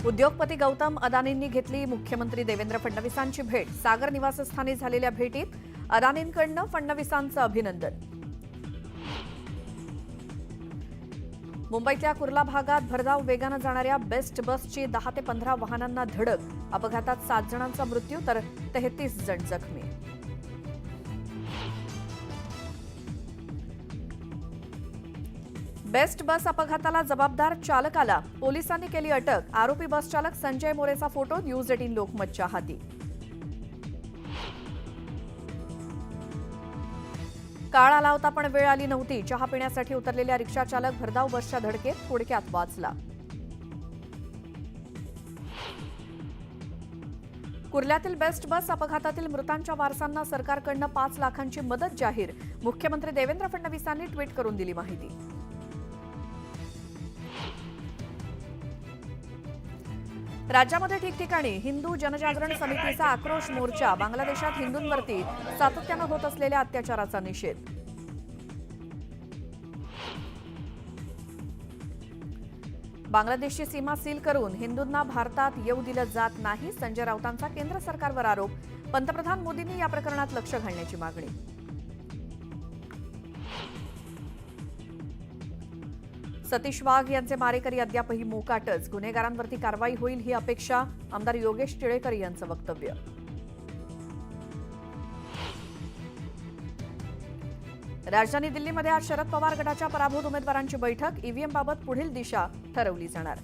उद्योगपती गौतम अदानींनी घेतली मुख्यमंत्री देवेंद्र फडणवीसांची भेट। सागर निवासस्थानी झालेल्या भेटीत अदानींकडून फडणवीसांचं अभिनंदन। मुंबईतल्या कुर्ला भागात भरधाव वेगानं जाणाऱ्या बेस्ट बसची 10 ते 15 वाहनांना धडक। अपघातात 7 जणांचा मृत्यू तर 33 जण जखमी। बेस्ट बस अपघाताला जबाबदार चालकाला पोलिसांनी केली अटक। आरोपी बस चालक संजय मोरेचा फोटो न्यूज 18 लोकमतच्या हाती। काळ आला होता पण वेळ आली नव्हती। चहा पिण्यासाठी उतरलेल्या रिक्षा चालक भरधाव बसच्या धडकेत थोडक्यात वाचला। कुर्ल्यातील बेस्ट बस अपघातातील मृतांच्या वारसांना सरकारकडून 5 लाखांची मदत जाहीर। मुख्यमंत्री देवेंद्र फडणवीसांनी ट्विट करून दिली माहिती। राज्यामध्ये ठिकठिकाणी हिंदू जनजागरण समितीचा आक्रोश मोर्चा। बांगलादेशात हिंदूंवरती सातत्यानं होत असलेल्या अत्याचाराचा निषेध। बांगलादेशची सीमा सील करून हिंदूंना भारतात येऊ दिलं जात नाही। संजय राऊतांचा केंद्र सरकारवर आरोप। पंतप्रधान मोदींनी या प्रकरणात लक्ष घालण्याची मागणी। सतीश वाघ यांचे मारेकरी अद्यापही मोकाटच। गुन्हेगारांवरती कारवाई होईल ही अपेक्षा। आमदार योगेश टिळेकर यांचं वक्तव्य। राजधानी दिल्लीमध्ये आज शरद पवार गटाच्या पराभूत उमेदवारांची बैठक। ईव्हीएम बाबत पुढील दिशा ठरवली जाणार।